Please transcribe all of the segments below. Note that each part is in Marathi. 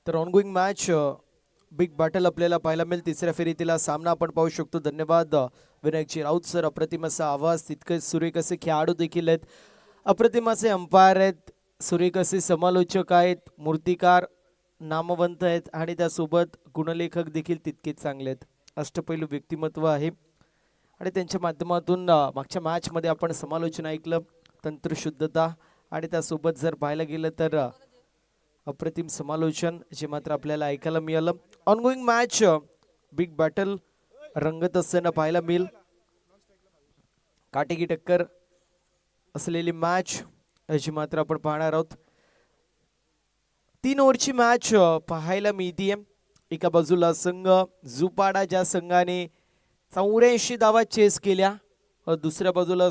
तर ऑनगोइंग मॅच बिग बॅटल आपल्याला पाहायला मिळेल. तिसऱ्या फेरीतला सामना आपण पाहू शकतो. धन्यवाद विनायकजी राऊत सर. अप्रतिम असा आवाज, तितके सुरेख असे खेळाडू देखील आहेत, अप्रतिम असे अंपायर आहेत, सुरेख असे समालोचक आहेत, मूर्तिकार नामवंत आहेत आणि त्यासोबत गुणलेखक देखील तितकेच चांगले आहेत. अष्टपैलू व्यक्तिमत्व आहे आणि त्यांच्या माध्यमातून मागच्या मॅचमध्ये आपण समालोचन ऐकलं, तंत्रशुद्धता आणि त्यासोबत जर पाहायला गेलं तर अप्रतिम समालोचन जे मात्र आपल्याला ऐकायला मिळालं. ऑनगोइंग मॅच बिग बॅटल रंगत असताना पाहायला मिळेल. काटेकी टक्कर असलेली मॅच जी मात्र आपण पाहणार आहोत. 3 ओव्हरची मॅच पाहायला मिळतीये. एका बाजूला संघ जुपाडा, ज्या संघाने 84 धावा चेस केल्या, दुसऱ्या बाजूला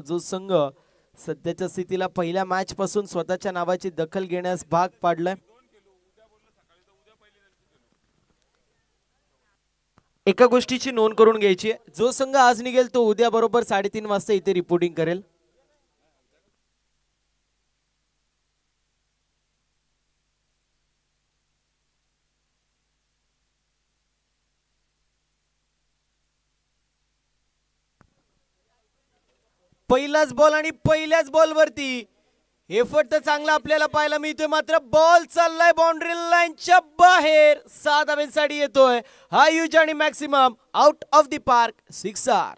जो संघ सध्याच्या स्थितीला पहिल्या मॅच पासून स्वतःच्या नावाची दखल घेण्यास भाग पाडलाय. एका गोष्टीची नोंद करून घ्यायची, जो संघ आज निघेल तो उद्या बरोबर 3:30 वाजता इथे रिपोर्टिंग करेल. पहिलाच बॉल आणि पहिल्याच बॉल वरती एफर्ट तर चांगला आपल्याला पाहायला मिळतोय, मात्र बॉल चाललाय बाउंड्री लाईनच्या बाहेर. 6 धावांसाठी येतोय हा यूज आणि maximum out of the park, sixer.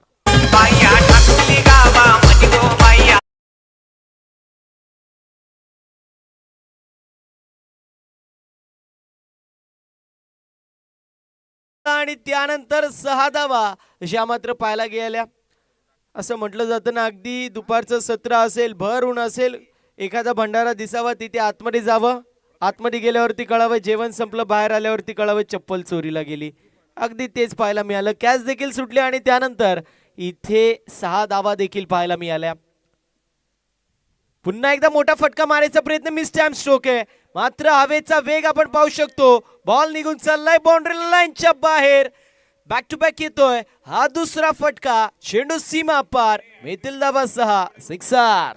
आणि त्यानंतर 6 धावा ज्या मात्र पाहायला गेल्या. असं म्हटलं जातं ना, अगदी दुपारचं सत्र असेल, भर ऊन असेल, एखादा भंडारा दिसावा, तिथे आतमध्ये जावं, आतमध्ये गेल्यावरती कळावं जेवण संपलं, बाहेर आल्यावरती कळावं चप्पल चोरीला गेली. अगदी तेच पाहायला मिळालं. कॅच देखील सुटली आणि त्यानंतर इथे 6 धावा देखील पाहायला मिळाल्या. पुन्हा एकदा मोठा फटका मारायचा प्रयत्न, मिस टाइम स्ट्रोक आहे, मात्र हवेचा वेग आपण पाहू शकतो. बॉल निघून चाललाय बाउंड्री लाईनच्या बाहेर. बॅक टू बॅक येतोय हा दुसरा फटका, चेंडू सीमा पार, मिळतील धावा 6, सिक्सर.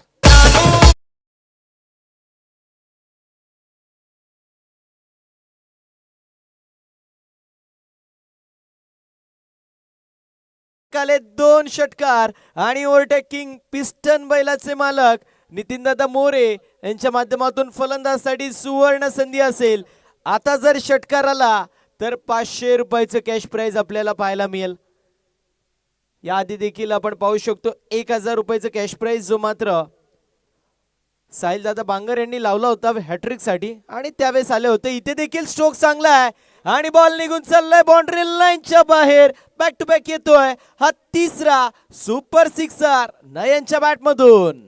काले 2 षटकार आणि ओव्हरटेकिंग पिस्टन बैलाचे मालक नितीनदादा मोरे यांच्या माध्यमातून फलंदाजसाठी सुवर्ण संधी असेल. आता जर षटकार आला तर 500 रुपयाचं कॅश प्राइज आपल्याला पाहायला मिळेल. याआधी देखील आपण पाहू शकतो 1000 रुपयाचं कॅश प्राइज जो मात्र साहिलदादा बांगर यांनी लावला होता हॅट्रिक साठी आणि त्यावेळेस आले होते. इथे देखील स्ट्रोक चांगला आहे आणि बॉल निघून चाललाय बाउंड्री लाईनच्या बाहेर. बॅक टू बॅक येतोय हा तिसरा सुपर सिक्सर नयनच्या बॅट मधून.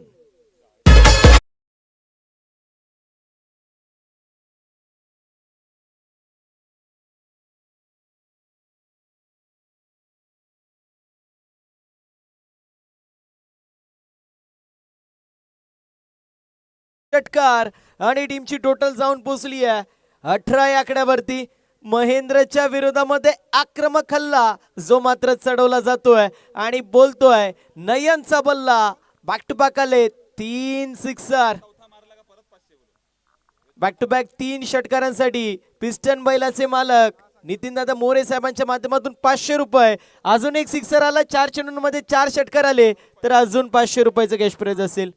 षटकार आणि टीमची टोटल जाऊन पोहोचली आहे 18 या आकड्यावरती. महेंद्रच्या विरोधामध्ये आक्रमक हल्ला जो मात्र चढवला जातोय आणि बोलतोय नयनचा बल्ला. बॅक टू बॅक आले 3 सिक्सर, बॅक टू बॅक 3 षटकारांसाठी पिस्टन बैलाचे मालक नितीनदादा मोरे साहेबांच्या माध्यमातून 500 रुपये. अजून एक सिक्सर आला, 4 चेंडूंमध्ये 4 षटकार आले तर अजून 500 रुपयाचं कॅश प्राइज असेल.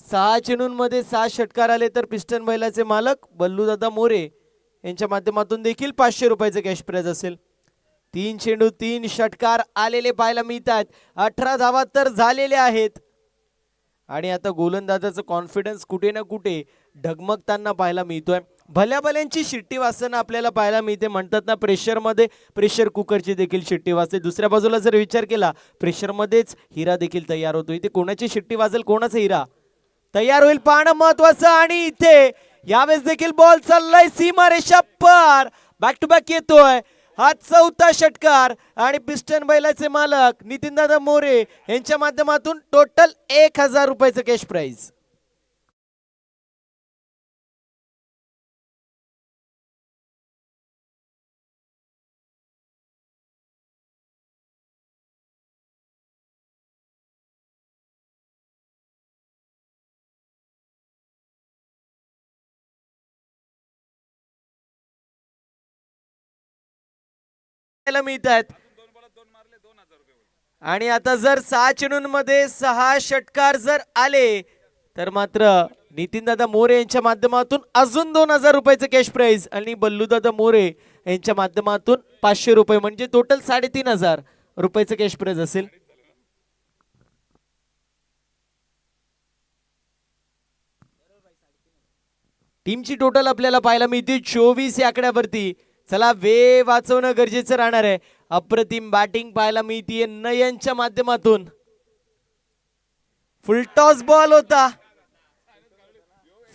6 चेंडूंमध्ये 6 षटकार आले तर पिस्टन बैलाचे मालक बल्लूदादा मोरे यांच्या माध्यमातून देखील 500 रुपयाचं कॅश प्राइज असेल. 3 चेंडू 3 षटकार आलेले पाहायला मिळतात. 18 धावा तर झालेले आहेत आणि आता गोलंदाजाचं कॉन्फिडन्स कुठे ना कुठे ढगमगताना पाहायला मिळतोय. भल्या भल्यांची शिट्टी वाजताना आपल्याला पाहायला मिळते. म्हणतात ना, प्रेशरमध्ये प्रेशर कुकरची देखील शिट्टी वाजते. दुसऱ्या बाजूला जर विचार केला, प्रेशरमध्येच हिरा देखील तयार होतो. इथे कोणाची शिट्टी वाजेल, कोणाचा हिरा तयार होईल पाहणं महत्वाचं. आणि इथे यावेळेस देखील बॉल चाललाय सीमारेषा पार. बॅक टू बॅक येतोय हा 4था षटकार आणि पिस्टन बैलाचे मालक नितीनदादा मोरे यांच्या माध्यमातून टोटल 1000 रुपयाचं कॅश प्राइज. मिळत आहेत. आणि आता जर 6 चेंडूंमध्ये 6 षटकार जर आले तर मात्र नितीनदादा मोरे यांच्या माध्यमातून अजून 2000 रुपयाचं कॅश प्राइज आणि बल्लूदादा मोरे यांच्या माध्यमातून 500 रुपये म्हणजे टोटल 3500 रुपयाचं कॅश प्राइज असेल. टीमची टोटल आपल्याला पाहायला मिळते 24 या आकड्यावरती. चला वेळ वाचवणं गरजेचं राहणार आहे. अप्रतिम बॅटिंग पाहायला मिळतीये नयनच्या माध्यमातून. फुलटॉस बॉल होता.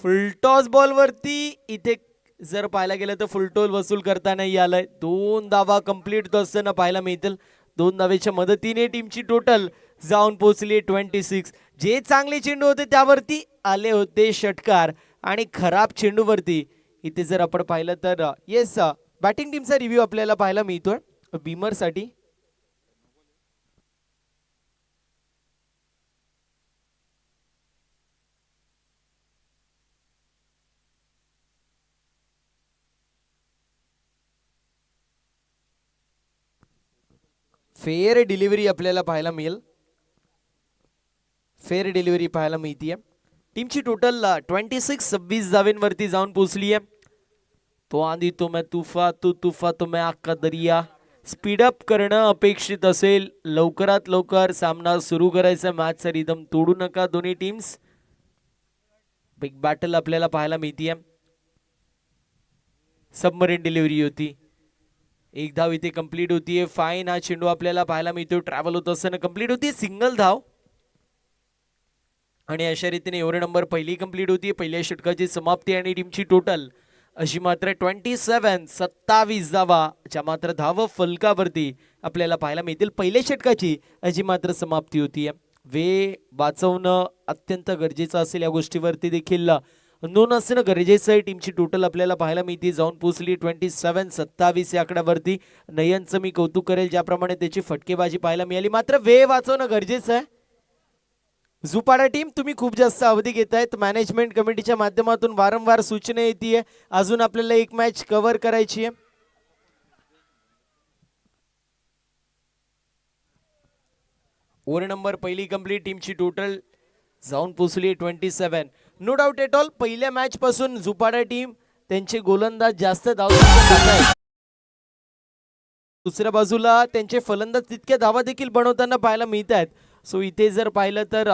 फुलटॉस बॉल वरती इथे जर पाहायला गेलं तर फुलटॉस वसूल करता नाही आलाय. 2 धावा कंप्लीट असताना पाहायला मिळतील. 2 धावेच्या मदतीने टीमची टोटल जाऊन पोहोचली 26. जे चांगले चेंडू होते त्यावरती आले होते षटकार आणि खराब चेंडूवरती इथे जर आपण पाहिलं तर येस बॅटिंग टीमचा रिव्ह्यू आपल्याला पाहायला मिळतोय बीमर साठी. फेअर डिलिव्हरी आपल्याला पाहायला मिळेल. फेअर डिलिव्हरी पाहायला मिळतीये. टीमची टोटल 26 धावेंवरती जाऊन पोहोचली आहे. तो आंधी तो मैं तुफा तू तुफा तो मैं आका दरिया. स्पीडअप करणं अपेक्षित असेल. लवकरात लवकर सामना सुरू करायचा. मॅचचा रिदम तोडू नका दोन्ही टीम्स. बिग बॅटल आपल्याला पाहायला मिळतीये. सबमरीन डिलिव्हरी होती. 1 धाव इथे कंप्लीट होतीये. फाईन हा चेंडू आपल्याला पाहायला मिळतो. ट्रॅव्हल होत असताना कंप्लीट होती. सिंगल धाव आणि अशा रीतीने ओव्हर नंबर पहिली कंप्लीट होती. पहिल्या षटकाची समाप्ती आणि टीमची टोटल अशी मात्र 27 धावा ज्या मात्र धाव फलकावरती आपल्याला पाहायला मिळतील. पहिल्या षटकाची अशी मात्र समाप्ती होती. वेळ वाचवणं अत्यंत गरजेचं असेल. या गोष्टीवरती देखील नोंद असणं गरजेचं आहे. टीमची टोटल आपल्याला पाहायला मिळते जाऊन पोहोचली 27 या आकड्यावरती. नयनचं मी कौतुक करेल ज्याप्रमाणे त्याची फटकेबाजी पाहायला मिळाली. मात्र वेळ वाचवणं गरजेचं आहे. झुपाडा टीम तुम्ही खूप जास्त अवधी घेतायत. मॅनेजमेंट कमिटीच्या माध्यमातून वारंवार सूचना येते. अजून आपल्याला एक मॅच कव्हर करायची आहे. ओव्हर नंबर पहिली कंप्लीट. टीमची टोटल जाऊन पोहोचली 27. नो डाऊट एट ऑल पहिल्या मॅच पासून झुपाडा टीम त्यांचे गोलंदाज जास्त धावा आहेत. दुसऱ्या बाजूला त्यांचे फलंदाज तितक्या धावा देखील बनवताना पाहायला मिळत आहेत. सो इथे जर पाहिलं तर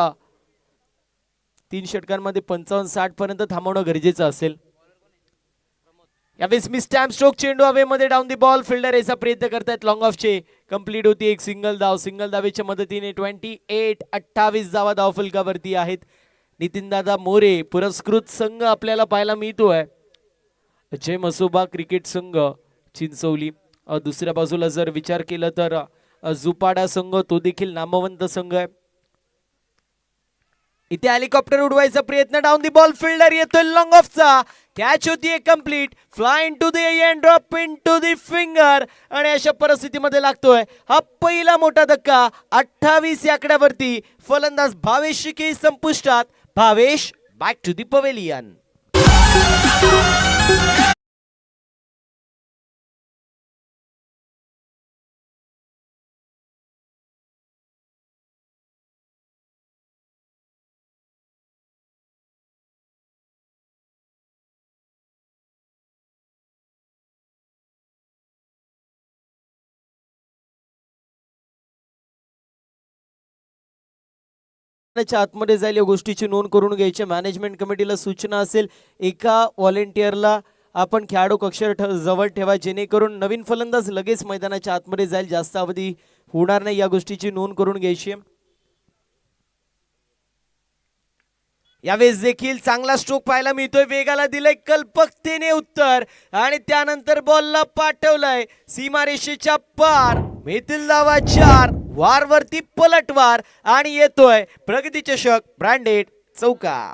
3 षटकांमध्ये 55-60 पर्यंत थांबवणं गरजेचं असेल. यावेळेस मिस स्टॅम्प स्ट्रोक चेंडू हवेमध्ये डाऊन दी बॉल. फिल्डर याचा प्रयत्न करतायत लॉंग ऑफचे. कंप्लीट होती एक सिंगल धाव. सिंगल धावेच्या मदतीने 28 धावा धावफलकावरती आहेत. नितीनदादा मोरे पुरस्कृत संघ आपल्याला पाहायला मिळतोय जय मसोबा क्रिकेट संघ चिंचवली. दुसऱ्या बाजूला जर विचार केला तर झुपाडा संघ तो देखील नामवंत संघ आहे. इथे हेलिकॉप्टर उडवायचा प्रयत्न. Down the ball. फिल्डर येतोय लॉंग ऑफचा. कॅच होतीये complete. Fly in to the end drop in to the finger आणि अशा परिस्थितीमध्ये लागतोय हा पहिला मोठा धक्का. 28 या आकड्यावरती फलंदाज भावेश शिके संपुष्टात. Bhavesh back to the pavilion. आतमध्ये जाईल या गोष्टीची नोंद करून घ्यायची. मॅनेजमेंट कमिटीला सूचना असेल एका व्हॉलेंटियरला आपण खेळाडू कक्ष जवळ ठेवा जेणेकरून नवीन फलंदाज लगेच मैदानाच्या आतमध्ये जाईल. जास्त अवधी होणार नाही या गोष्टीची नोंद करून घ्यायची. यावेळेस देखील चांगला स्ट्रोक पाहायला मिळतोय. वेगाला दिलंय कल्पकतेने उत्तर आणि त्यानंतर बॉलला पाठवलंय सीमारेषेच्या पार. मिळतील धावा 4. वारवरती पलटवार आणि येतोय प्रगती चषक ब्रँडेड चौका.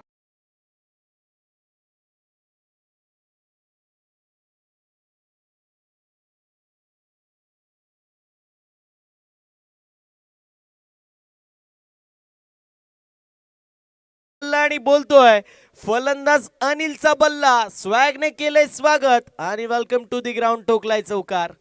आणि बोलतोय फलंदाज अनिलचा बल्ला. स्वॅगने केलंय स्वागत आणि वेलकम टू दी ग्राउंड. टोकलाय चौकार.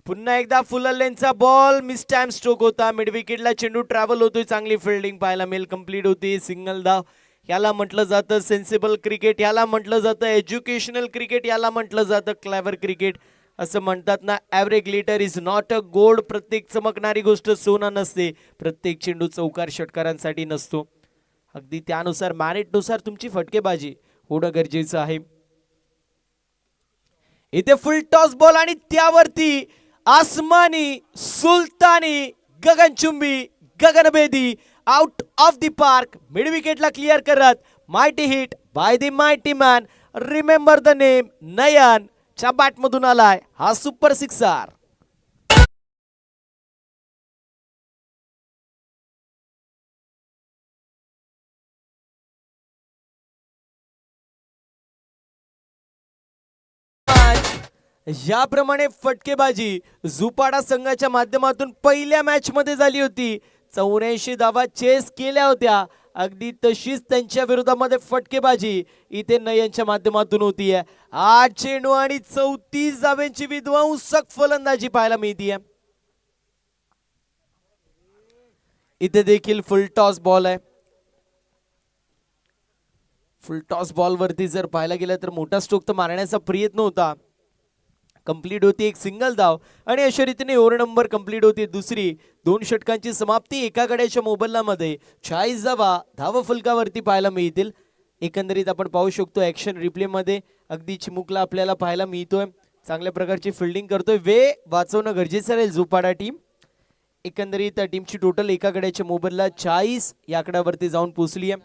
पुन्हा एकदा फुल लेनचा बॉल मिस टाइम स्ट्रोक होता. मिड विकेटला चेंडू ट्रॅव्हल होतोय. चांगली फिल्डिंग पाहायला मिळेल. कंप्लीट होती सिंगल धाव. याला म्हटलं जातं सेन्सिबल क्रिकेट, याला म्हटलं जातं एज्युकेशनल क्रिकेट, याला म्हटलं जातं क्लेवर क्रिकेट. असं म्हणतात ना, average glitter is not a gold. प्रत्येक चमकणारी गोष्ट सोना नसते. प्रत्येक चेंडू चौकार षटकारांसाठी नसतो. अगदी त्यानुसार मॅरिटनुसार तुमची फटकेबाजी होणं गरजेचं आहे. इथे फुल टॉस बॉल आणि त्यावरती आसमानी सुलतानी गगनचुंबी गगनभेदी out of the park. Mid विकेटला क्लिअर करत mighty hit by the mighty man. Remember the name Nayan च्या बॅट मधून आलाय हा सुपर सिक्सर. याप्रमाणे फटकेबाजी झुपाडा संघाच्या माध्यमातून पहिल्या मॅच मध्ये झाली होती. 84 धावा चेस केल्या होत्या. अगदी तशीच त्यांच्या विरोधामध्ये फटकेबाजी इथे नयनच्या माध्यमातून होतीये. 8 चेंडू आणि 34 धावांची विध्वंसक फलंदाजी पाहायला मिळतीये. इथे देखील फुल टॉस बॉल आहे. फुल टॉस बॉल वरती जर पाहायला गेलं तर मोठा स्ट्रोक तर मारण्याचा प्रयत्न होता. कंप्लीट होती एक सिंगल धाव आणि अशा रीतीने ओव्हर नंबर कंप्लीट होती दुसरी. 2 षटकांची समाप्ती एका गड्याच्या मोबदल्यामध्ये 40 धावा धाव फलकावरती पाहायला मिळतील. एकंदरीत आपण पाहू शकतो ऍक्शन रिप्ले मध्ये अगदी चिमुकला आपल्याला पाहायला मिळतोय. चांगल्या प्रकारची फिल्डिंग करतोय. वेळ वाचवणं गरजेचं राहील झुपाडा टीम. एकंदरीत टीमची टोटल एका गड्याच्या मोबदला 40 या आकड्यावरती जाऊन पोहोचली आहे.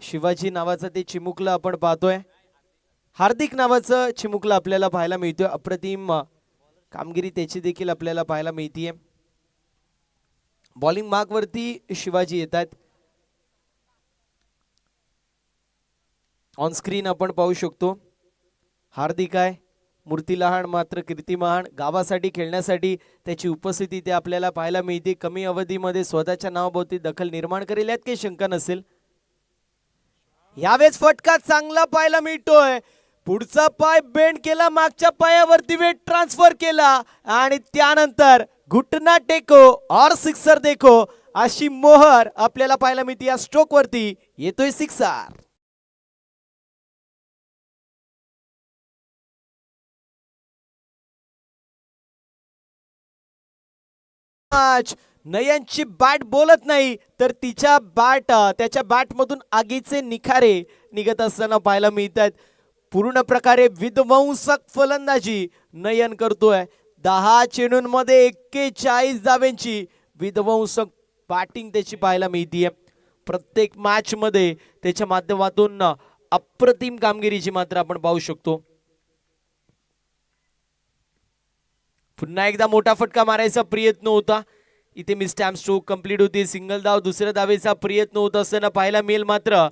शिवाजी नावाचा ते चिमुकला आपण पाहतोय. हार्दिक नावाचं चिमुकला आपल्याला पाहायला मिळतोय. अप्रतिम कामगिरी त्याची देखील आपल्याला पाहायला मिळतीये. बॉलिंग मार्क वरती शिवाजी येतात. ऑन स्क्रीन आपण पाहू शकतो हार्दिक आहे. मूर्ती लहान मात्र कीर्ती महान. गावासाठी खेळण्यासाठी त्याची उपस्थिती ते आपल्याला पाहायला मिळते. कमी अवधीमध्ये स्वतःच्या नावाभोवती दखल निर्माण करेल यात काही शंका नसेल. यावेळेस फटका चांगला पाहायला मिळतोय. पुढचा पाय बेंड केला, मागच्या पायावरती वेट ट्रान्सफर केला आणि त्यानंतर घुटना टेको और सिक्सर देखो अशी मोहर आपल्याला पाहायला मिळते. या स्ट्रोक वरती येतोय सिक्सर. नयनची बॅट बोलत नाही तर तिच्या त्याच्या बॅट मधून आगीचे निखारे निघत असताना पाहायला मिळतात. पूर्ण प्रकारे विध्वंसक फलंदाजी नयन करतोय. 10 चेंडूंमध्ये 41 धावांची विध्वंसक बॅटिंग त्याची पाहायला मिळतीये. प्रत्येक मॅच मध्ये त्याच्या माध्यमातून अप्रतिम कामगिरीची मात्र आपण पाहू शकतो. पुन्हा एकदा मोठा फटका मारायचा प्रयत्न होता. इथे मिस टाइम स्ट्रोक कंप्लीट होती. सिंगल धाव. दुसऱ्या धावेचा प्रयत्न होत असताना पाहायला मिळेल. मात्र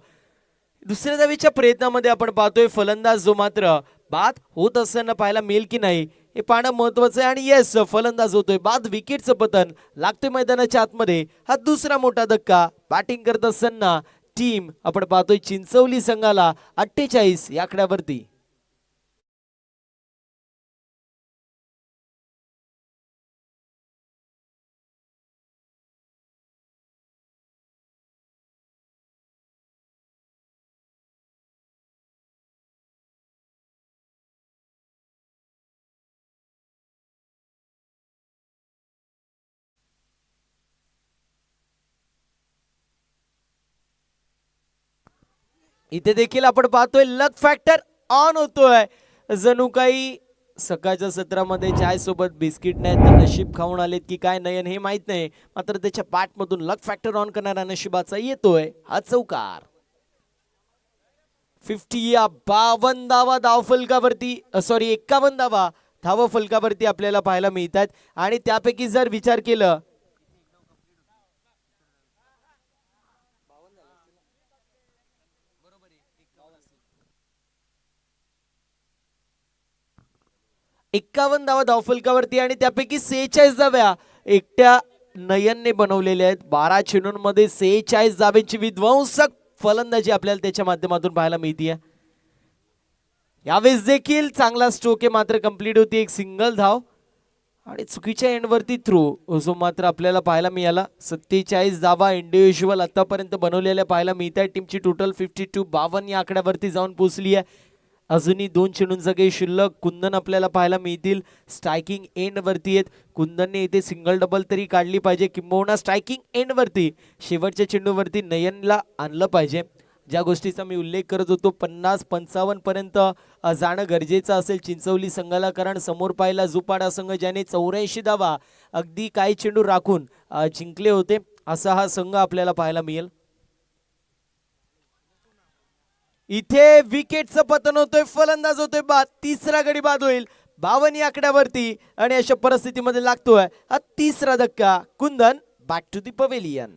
दुसऱ्या धावेच्या प्रयत्नामध्ये आपण पाहतोय फलंदाज जो मात्र बाद होत असताना पाहायला मिळेल की नाही हे पाहणं महत्वाचं आहे. आणि येस फलंदाज होतोय बाद. विकेटचं पतन लागतोय मैदानाच्या आतमध्ये. हा दुसरा मोठा धक्का. बॅटिंग करत असताना टीम आपण पाहतोय चिंचवली संघाला 48 या आकड्यावरती. इथे देखील आपण पाहतोय लक फॅक्टर ऑन होतोय. जणू काही सकाळच्या सत्रामध्ये चाय सोबत बिस्किट नाही तर नशीब खाऊन आलेत की काय नयन हे माहित नाही. मात्र त्याच्या बॅट मधून लक फॅक्टर ऑन करणारा नशिबाचा येतोय हा चौकार. 50 या 52 धावा धाव फलकावरती 51 धावा धाव फलकावरती आपल्याला पाहायला मिळतात. आणि त्यापैकी जर विचार केलं 51 धावा धावफलकावरती आणि त्यापैकी 46 धाव्या एकट्या नयनने बनवलेल्या आहेत. 12 चेंडूंमध्ये 46 धावेची विध्वंसक फलंदाजी आपल्याला त्याच्या माध्यमातून पाहायला मिळते. यावेळेस देखील चांगला स्ट्रोक आहे मात्र कंप्लीट होती एक सिंगल धाव. आणि चुकीच्या एंडवरती थ्रो जो मात्र आपल्याला पाहायला मिळाला. 47 धावा इंडिव्हिज्युअल आतापर्यंत बनवलेल्या पाहायला मिळत आहे. टीमची टोटल 52 या आकड्यावरती जाऊन पोहोचली आहे. अजूनही 2 चेंडूंचा काही शिल्लक. कुंदन आपल्याला पाहायला मिळतील स्ट्रायकिंग एंड वरती आहेत. कुंदनने इथे सिंगल डबल तरी काढली पाहिजे, किंबहुना स्ट्रायकिंग एंड वरती शेवटच्या चेंडूवरती नयनला आणलं पाहिजे. ज्या गोष्टीचा मी उल्लेख करत होतो 50-55 पर्यंत जाणं गरजेचं असेल चिंचवली संघाला, कारण समोर पाहिला जुपाडा संघ ज्याने 84 धावा अगदी काही चेंडू राखून जिंकले होते. असा हा संघ आपल्याला पाहायला मिळेल. इथे विकेटचं पतन होतोय, फलंदाज होतोय बाद. तिसरा गडी बाद होईल 52 या आकड्यावरती आणि अशा परिस्थितीमध्ये लागतोय हा तिसरा धक्का. कुंदन बॅक टू दी पवेलियन.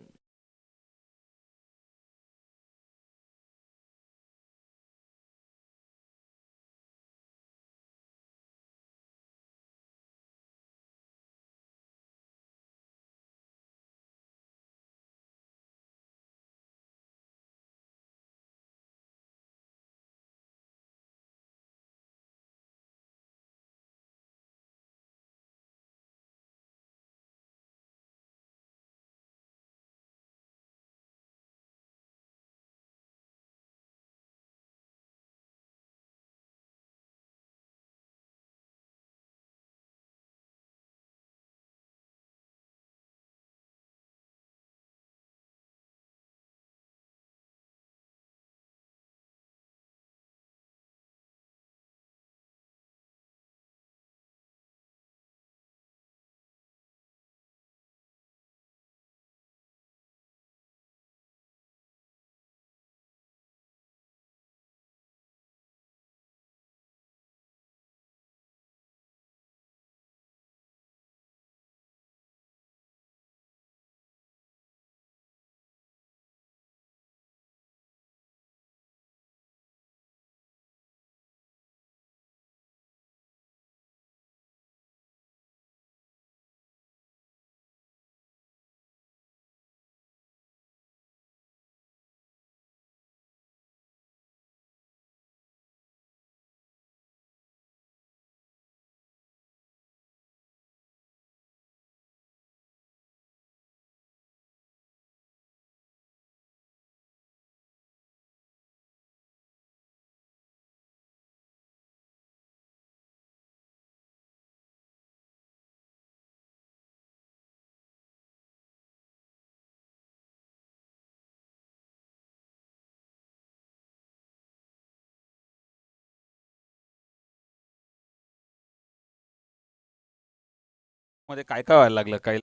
मध्ये काय काय व्हायला लागलं काय?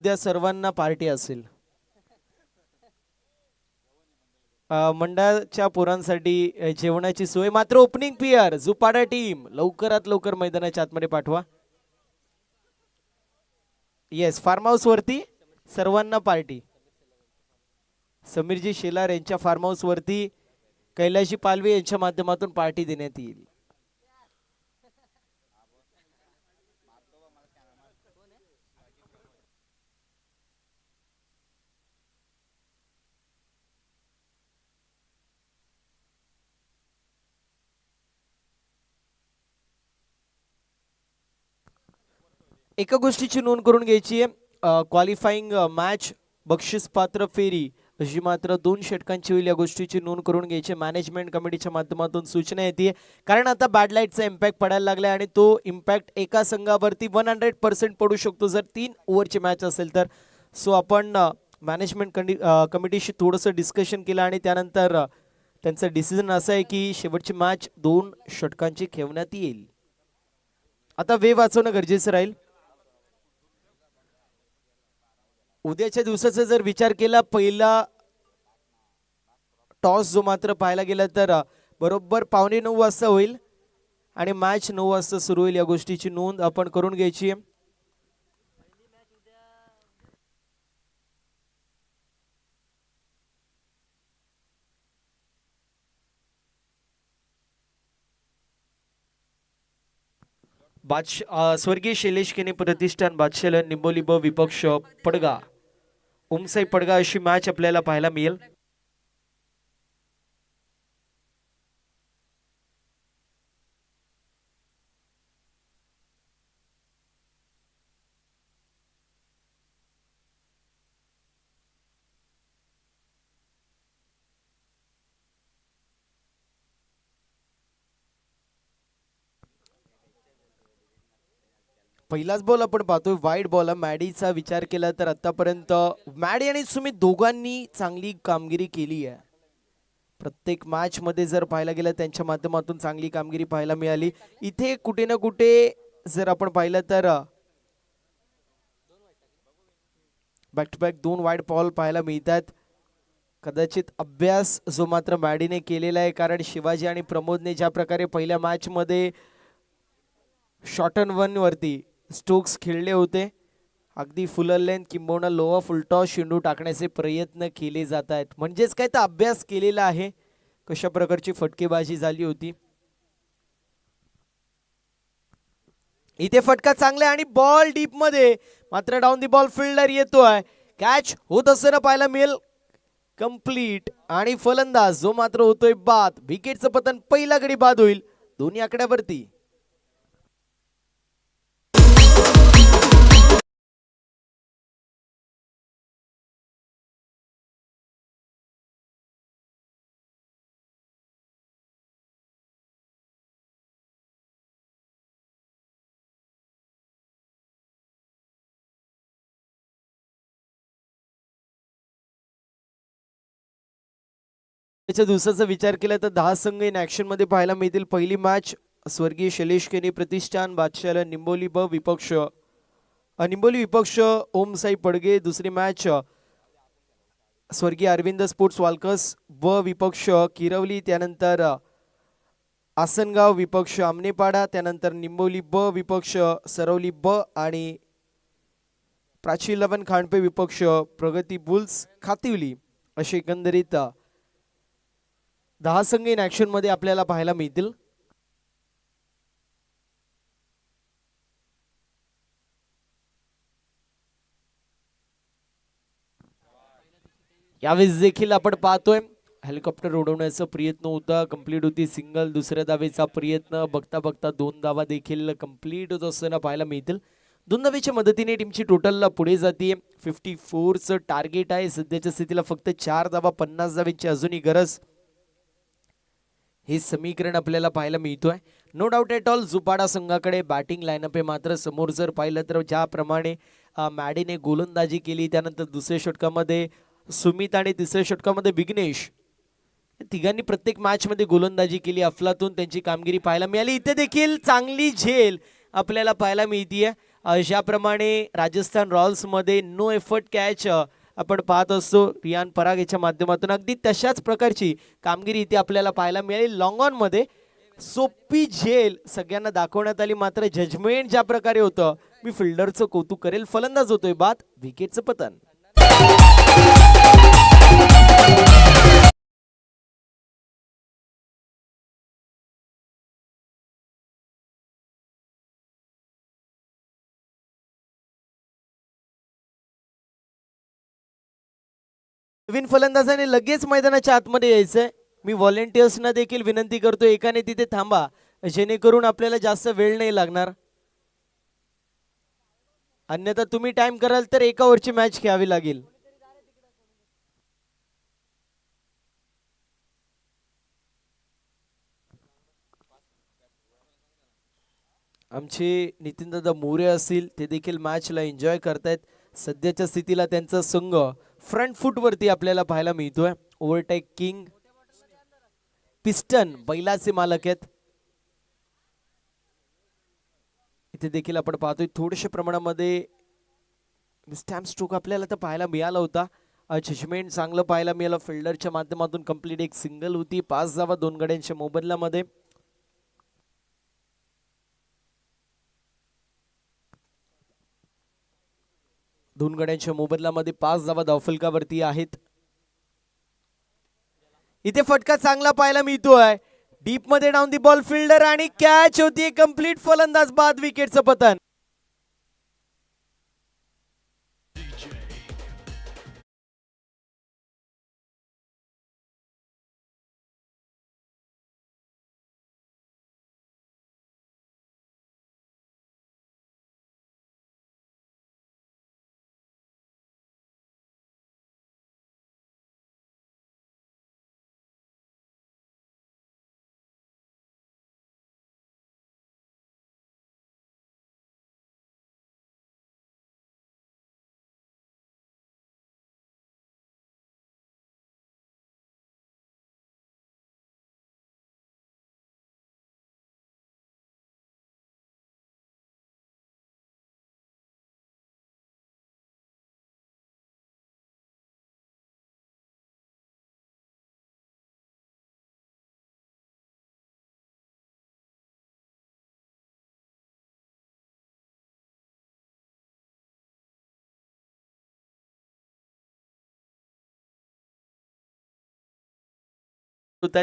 उद्या सर्वांना पार्टी असेल. मंडळाच्या पोरांसाठी जेवणाची सोय. मात्र ओपनिंग पेयर जुपाडा टीम लवकरात लवकर मैदानाच्या आतमध्ये पाठवा. येस, फार्म हाऊस वरती सर्वांना पार्टी. समीरजी शेलार यांच्या फार्म हाऊस वरती कैलाशी पालवे यांच्या माध्यमातून पार्टी देण्यात येईल. एका गोष्टीची नोंद करून घ्यायची आहे, क्वालिफाईंग मॅच बक्षीस पात्र फेरी अशी मात्र 2 षटकांची होईल. या गोष्टीची नोंद करून घ्यायची. मॅनेजमेंट कमिटीच्या माध्यमातून सूचना येते, कारण आता बॅड लाईटचा इम्पॅक्ट पडायला लागला आणि तो इम्पॅक्ट एका संघावरती 100% पडू शकतो जर 3 ओव्हरची मॅच असेल तर. सो आपण मॅनेजमेंट कमिटीशी थोडंसं डिस्कशन केलं आणि त्यानंतर त्यांचं डिसिजन असं आहे की शेवटची मॅच 2 षटकांची खेळवण्यात येईल. आता वेळ वाचवणं गरजेचं राहील. उद्याच्या दिवसाचा जर विचार केला, पहिला टॉस जो मात्र पाहायला गेला तर बरोबर 8:45 वाजता होईल आणि मॅच 9 वाजता सुरू होईल. या गोष्टीची नोंद आपण करून घ्यायची आहे. स्वर्गीय शैलेश केने प्रतिष्ठान बादशाह निंबोली ब विपक्ष पडगा ओमसाई पडगा अशी मॅच आपल्याला पाहायला मिळेल. पहिलाच बॉल आपण पाहतोय वाईड बॉल. मॅडीचा विचार केला तर आतापर्यंत मॅडी आणि सुमित दोघांनी चांगली कामगिरी केली आहे. प्रत्येक मॅच मध्ये जर पाहायला गेलं त्यांच्या माध्यमातून चांगली कामगिरी पाहायला मिळाली. इथे कुठे ना कुठे जर आपण पाहिलं तर back to back 2 wide ball पाहायला मिळतात. कदाचित अभ्यास जो मात्र मॅडीने केलेला आहे, कारण शिवाजी आणि प्रमोदने ज्या प्रकारे पहिल्या मॅच मध्ये शॉर्ट अँड वन वरती स्ट्रोक्स खेळले होते, अगदी फुल लेंथ किंबहुना लोअर फुलटॉस शेंडू टाकण्याचे प्रयत्न केले जात आहेत. म्हणजेच काय तर अभ्यास केलेला आहे. कशा प्रकारची फटकेबाजी झाली होती. इथे फटका चांगला आणि बॉल डीप मध्ये, मात्र डाऊन दी बॉल फिल्डर येतोय. कॅच होत असताना पाहायला मिळेल कंप्लीट आणि फलंदाज जो मात्र होतोय बाद. विकेटचं पतन पहिला गडी बाद होईल दोन्ही आकड्यावरती. त्याच्या दिवसाचा विचार केला तर 10 संघ इन ऍक्शन मध्ये पाहायला मिळतील. पहिली मॅच स्वर्गीय शैलेश केनी प्रतिष्ठान बादशाह निंबोली ब विपक्ष ओम साई पडगे. दुसरी मॅच स्वर्गीय अरविंद स्पोर्ट्स वाल्कस ब विपक्ष किरवली. त्यानंतर आसनगाव विपक्ष आमनेपाडा. त्यानंतर निंबोली ब विपक्ष सरवली ब आणि प्राची 11 खांडपे विपक्ष प्रगती बुल्स खातिवली. असे एकंदरीत 10 संघ इन ऍक्शन मध्ये आपल्याला पाहायला मिळतील. यावेळेस देखील आपण पाहतोय हेलिकॉप्टर उडवण्याचा प्रयत्न होता, कंप्लीट होती सिंगल. दुसऱ्या धावेचा प्रयत्न बघता बघता 2 धावा देखील कंप्लीट होत असताना पाहायला मिळतील. 2 धावेच्या मदतीने टीमची टोटलला पुढे जाते. 54चं टार्गेट आहे. सध्याच्या स्थितीला फक्त 4 धावा, 50 धावेची अजूनही गरज. हे समीकरण आपल्याला पाहायला मिळतोय. नो डाऊट एट ऑल जुपाडा संघाकडे बॅटिंग लाईनअप आहे. मात्र समोर जर पाहिलं तर ज्याप्रमाणे मॅडीने गोलंदाजी केली, त्यानंतर दुसऱ्या षटकामध्ये सुमित आणि तिसऱ्या षटकामध्ये विघ्नेश, तिघांनी प्रत्येक मॅच मध्ये गोलंदाजी केली. अफलातून त्यांची कामगिरी पाहायला मिळाली. इथे देखील चांगली झेल आपल्याला पाहायला मिळतीये. ज्याप्रमाणे राजस्थान रॉयल्स मध्ये नो एफर्ट कॅच आपण पाहत असतो रियान पराग याच्या माध्यमातून, अगदी तशाच प्रकारची कामगिरी इथे आपल्याला पाहायला मिळाली. लॉंग ऑन मध्ये सोपी झेल सगळ्यांना दाखवण्यात आली. मात्र जजमेंट ज्या प्रकारे होतं, मी फिल्डरचं कौतुक करेल. फलंदाज होतोय बाद, विकेटचं पतन. नवीन फलंदाजाने लगेच मैदानाच्या आतमध्ये यायचंय. मी व्हॉलेंटियर्सना देखील विनंती करतो एकाने तिथे थांबा, जेणेकरून आपल्याला जास्त वेळ नाही लागणार. अन्यथा तुम्ही टाइम कराल तर एका ओव्हरची मॅच खेळावी लागेल. आमचे नितीनदादा मोरे असतील, ते देखील मॅचला एन्जॉय करतायत. सध्याच्या स्थितीला त्यांचा संघ फ्रंट फुट वरती आपल्याला पाहायला मिळतोय. ओव्हरटेक किंग पिस्टन बैलाचे मालक आहेत. इथे देखील आपण पाहतोय थोडेसे प्रमाणामध्ये स्टॅम्प स्ट्रोक आपल्याला तर पाहायला मिळाला होता. जजमेंट चांगलं पाहायला मिळालं. फिल्डरच्या माध्यमातून कंप्लीट एक सिंगल होती. 5 धावा 2 गड्यांच्या मोबदल्यामध्ये. दोन गड्यांच्या मोबदल्यामध्ये 5 धावा धावफलकावरती आहेत. इथे फटका चांगला पाहायला मिळतोय. डीप मध्ये डाऊन दी बॉल फिल्डर आणि कॅच होती कंप्लीट फलंदाज बाद विकेटचं पतन.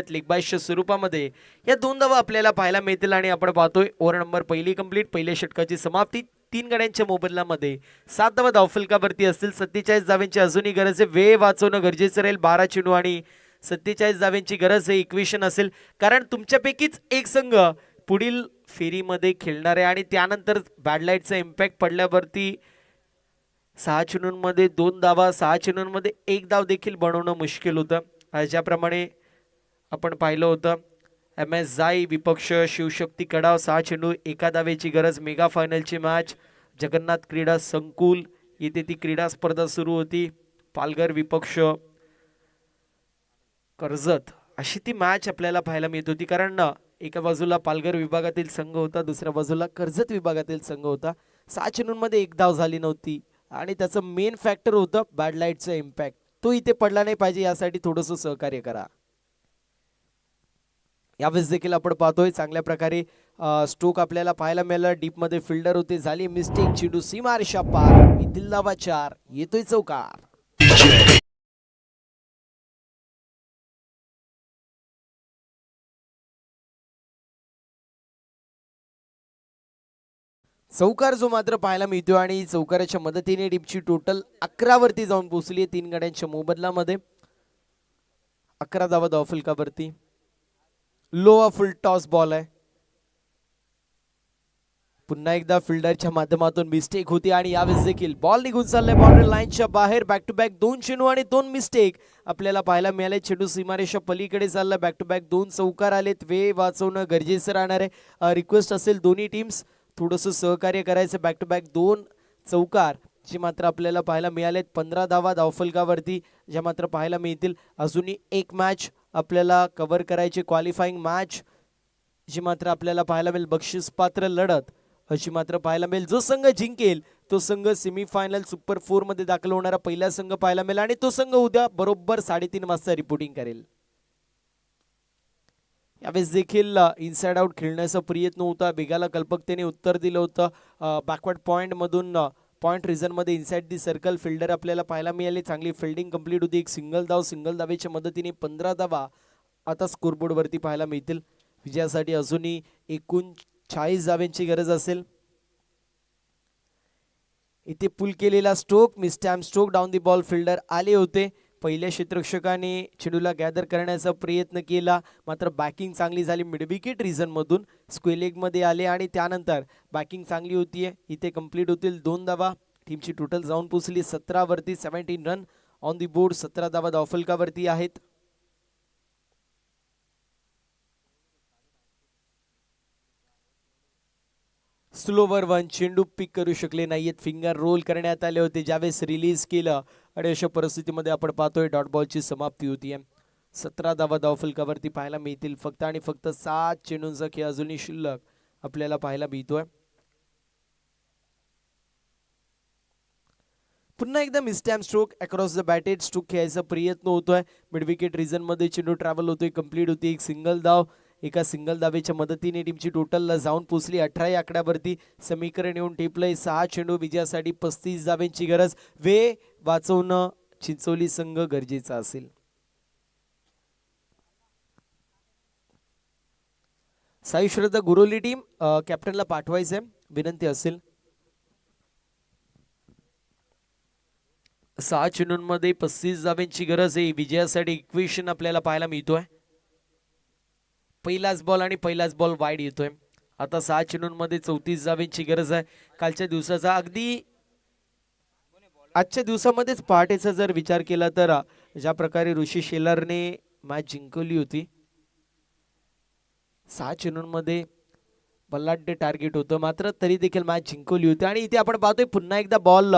लेग बायच्या स्वरूपामध्ये या 2 धावा आपल्याला पाहायला मिळतील आणि आपण पाहतोय ओव्हर नंबर पहिली कंप्लीट, पहिल्या षटकाची समाप्ती. 3 गड्यांच्या मोबदल्यामध्ये 7 धावा धावफलकावरती असतील. 47 धाव्यांची अजूनही गरज आहे. वेळ वाचवणं गरजेचं राहील. 12 चेंडू आणि 47 धाव्यांची गरज आहे. इक्वेशन असेल कारण तुमच्यापैकीच एक संघ पुढील फेरीमध्ये खेळणार आहे आणि त्यानंतर बॅडलाईटचा इम्पॅक्ट पडल्यावरती 6 चेंडूंमध्ये 2 धावा, 6 चेंडूंमध्ये 1 धाव देखील बनवणं मुश्किल होतं. ज्याप्रमाणे आपण पाहिलं होतं MS जाई विपक्ष शिवशक्ती कडाव, 6 चेंडू 1 धावेची गरज. मेगा फायनलची मॅच जगन्नाथ क्रीडा संकुल येथे ती क्रीडा स्पर्धा सुरू होती. पालघर विपक्ष कर्जत अशी ती मॅच आपल्याला पाहायला मिळत होती कारण एका बाजूला पालघर विभागातील संघ होता, दुसऱ्या बाजूला कर्जत विभागातील संघ होता. 6 चेंडूंमध्ये 1 धाव झाली नव्हती आणि त्याचं मेन फॅक्टर होतं बॅडलाईटचा इम्पॅक्ट. तो इथे पडला नाही पाहिजे यासाठी थोडंसं सहकार्य करा. यावेळेस देखील आपण पाहतोय चांगल्या प्रकारे स्ट्रोक आपल्याला पाहायला मिळाला. डीप मध्ये फिल्डर होते, झाली मिस्टेक. चेंडू सीमारेषा पार, येथील धावा 4, येतोय चौकार. चौकार जो मात्र पाहायला मिळतो आणि चौकाराच्या मदतीने टीमची टोटल 11 वरती जाऊन पोहोचली. 3 गड्यांच्या मोबदल्यामध्ये 11 धावा धावफलकावरती. लोवा फुल टॉस बॉल आहे. पुन्हा एकदा फिल्डरच्या माध्यमातून मिस्टेक होती आणि यावेळेस देखील बॉल निघून चाललाय बाउंड्री लाईनच्या बाहेर. बॅक टू बॅक 2 चेंडू आणि 2 मिस्टेक आपल्याला पाहायला मिळाले. चेंडू सीमारेषा पलीकडे चालला. बॅक टू बॅक 2 चौकार आलेत. वेळ वाचवणं गरजेचं राहणार आहे. रिक्वेस्ट असेल दोन्ही टीम्स थोडंसं सहकार्य करायचं. बॅक टू बॅक 2 चौकार जे मात्र आपल्याला पाहायला मिळालेत. 15 धावा धावफलकावरती ज्या मात्र पाहायला मिळतील. अजूनही एक मॅच आपल्याला कव्हर करायची, क्वालिफाईंग मॅच जी मात्र आपल्याला पाहायला मिळेल. बक्षीस पात्र लढत अशी मात्र पाहायला मिळेल. जो संघ जिंकेल तो संघ सेमीफायनल सुपर 4 मध्ये दाखल होणारा पहिला संघ पाहायला मिळेल आणि तो संघ उद्या बरोबर 3:30 वाजता रिपोर्टिंग करेल. यावेळेस देखील इनसाइड आउट खेळण्याचा प्रयत्न होता. बेगाला कल्पकतेने उत्तर दिलं होतं. बॅकवर्ड पॉइंट मधून पॉइंट रिझन मध्ये इनसाइड दी सर्कल फिल्डर आपल्याला पाहायला मिळाले. चांगली फिल्डिंग कंप्लीट होती. एक सिंगल धावेच्या मदतीने 15 धावा आता स्कोरबोर्ड वरती पाहायला मिळतील. विजयासाठी अजूनही 39 धाव्यांची गरज असेल. इथे पुल केलेला stroke, mistimed stroke, down the ball fielder आले होते. पहिल्या क्षेत्ररक्षकाने चेंडूला गॅदर करण्याचा प्रयत्न केला मात्र बॅकिंग चांगली झाली. मिड विकेट रिझन मधून स्क्वेअर लेग मध्ये आले आणि त्यानंतर बॅकिंग चांगली होतीये. इथे कंप्लीट होतील 2 धावा. टीमची टोटल जाऊन पोहोचली 17 वरती. 17 रन ऑन दी बोर्ड. 17 धावा धावफलकावरती आहेत. स्लोवर 1 चेंडू पिक करू शकले नाहीयेत. फिंगर रोल करण्यात आले होते ज्यावेळेस रिलीज केलं आणि अशा परिस्थितीमध्ये आपण पाहतोय डॉट बॉलची समाप्ती होतीये. 17 धावा धावफलकावरती पाहायला मिळतील. फक्त आणि फक्त 7 चेंडूंचा खेळ अजूनही शिल्लक आपल्याला पाहायला मिळतोय. पुन्हा एकदा mistimed stroke across the batted stroke खेळायचा प्रयत्न होतोय. मिड विकेट रिझन मध्ये चेंडू ट्रॅव्हल होतोय. कंप्लीट होती एक सिंगल धाव. एका सिंगल धावेच्या मदतीने टीमची टोटल जाऊन पोहोचली 18 या आकड्यावरती. समीकरण येऊन टेपलंय 6 चेंडू विजयासाठी 35 धाव्यांची गरज. वेळ वाचवणं चिंचोली संघ गरजेचा असेल. साई श्रद्धा गुरोली टीम कॅप्टनला पाठवायचंय, विनंती असेल. 6 चेंडूंमध्ये 35 धावांची गरज आहे. विजयासाठी इक्वेशन आपल्याला पाहायला मिळतोय. पहिलाच बॉल आणि पहिलाच बॉल वाईड येतोय. आता 6 चेंडूंमध्ये 34 धावांची गरज आहे. कालच्या दिवसाचा अगदी आजच्या दिवसामध्येच पहाटेचा जर विचार केला तर ज्या प्रकारे ऋषी शेलारने मॅच जिंकवली होती, 6 चेंडूंमध्ये बल्लाढ्य टार्गेट होतं, मात्र तरी देखील मॅच जिंकवली होती. आणि इथे आपण पाहतोय पुन्हा एकदा बॉल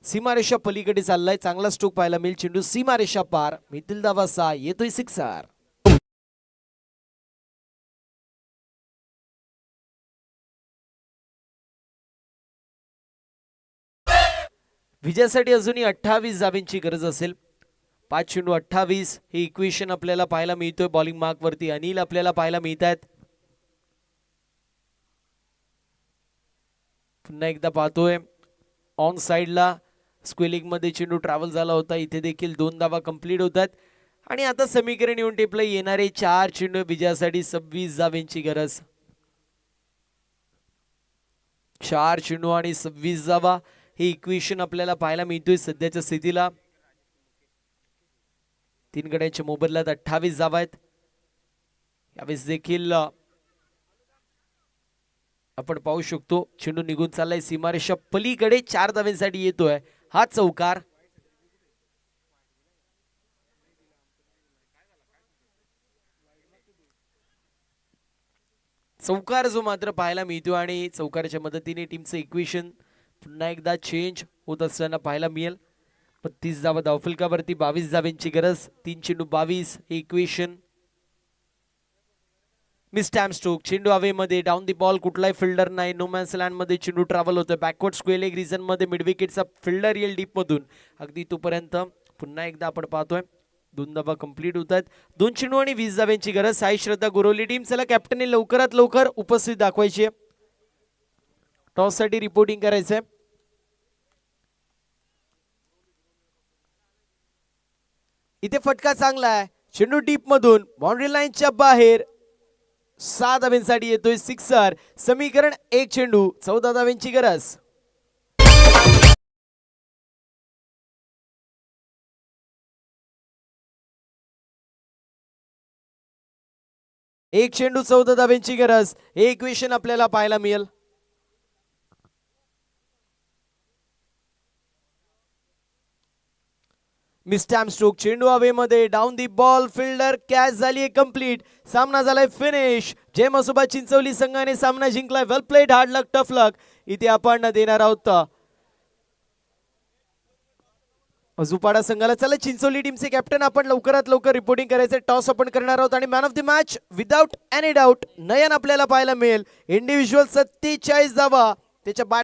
सीमारेषा पलीकडे चाललाय. चांगला स्ट्रोक पाहायला मिळेल. चेंडू सीमारेषा पार, मिथिल धावा 6, येतोय सिक्सर. विजयासाठी अजूनही 28 धावांची गरज असेल. 5 चेंडू 28 हे इक्वेशन आपल्याला पाहायला मिळतोय. बॉलिंग मार्क वरती अनिल आपल्याला पाहायला मिळत आहेत. पुन्हा एकदा पाहतोय ऑन साइडला स्क्वेलिंग मध्ये चेंडू ट्रॅव्हल झाला होता. इथे देखील 2 धावा कंप्लीट होतात. आणि आता समीकरण येऊन टेपला येणारे 4 चेंडू विजयासाठी 26 धावांची गरज. 4 चेंडू आणि 26 धावा हे इक्वेशन आपल्याला पाहायला मिळतोय सध्याच्या स्थितीला. 3 गड्यांच्या मोबदल्यात 28 धावा आहेत. यावेळेस देखील आपण पाहू शकतो चेंडू निघून चाललाय सीमारेषा पलीकडे. 4 धावांसाठी येतोय हा चौकार. चौकार जो मात्र पाहायला मिळतो आणि चौकाराच्या मदतीने टीमचं इक्वेशन पुन्हा एकदा चेंज होत असताना पाहायला मिळेल. 32 धावा धावफलकावरती, 22 धावांची गरज. 3 चेंडू 22 हे इक्वेशन. मिस टॅम स्ट्रोक, चेंडू हवेमध्ये, डाऊन दी बॉल, कुठलाही फिल्डर नाही. नो मॅन्स लँड मध्ये चेंडू ट्रॅव्हल होतोय. बॅकवर्ड स्क्वेअर लेग रिजन मध्ये मिड विकेटचा फिल्डर येईल डीप मधून अगदी तोपर्यंत. पुन्हा एकदा आपण पाहतोय 2 धावा कंप्लीट होत आहेत. 2 चेंडू आणि 20 धावांची गरज. साई श्रद्धा गुरवली टीम, चला कॅप्टनने लवकरात लवकर उपस्थित दाखवायची. टॉस साठी रिपोर्टिंग करायचंय. इथे फटका चांगला आहे. चेंडू डीप मधून बाउंड्री लाईनच्या बाहेर. 6 धावांसाठी येतोय सिक्सर. समीकरण 1 चेंडू 14 धावांची गरज. एक चेंडू 14 धावांची गरज. हे इक्वेशन आपल्याला पाहायला मिळेल. मिस्टॅम स्ट्रोक, चेंडू हवेमध्ये, down the ball, fielder catch झाली कंप्लीट. सामना झालाय फिनिश. जय मसोबा चिंचवली संघाने सामना जिंकलाय. वेल प्लेड, हार्ड लक, टफ लक. इथे आपण देणार आहोत अजुपाडा संघाला. चला चिंचवली टीमचे कॅप्टन आपण लवकरात लवकर रिपोर्टिंग करायचं. टॉस आपण करणार आहोत आणि man of the match without any doubt Nayan आपल्याला पाहायला मिळेल. इंडिव्हिज्युअल 47 धावा त्याच्या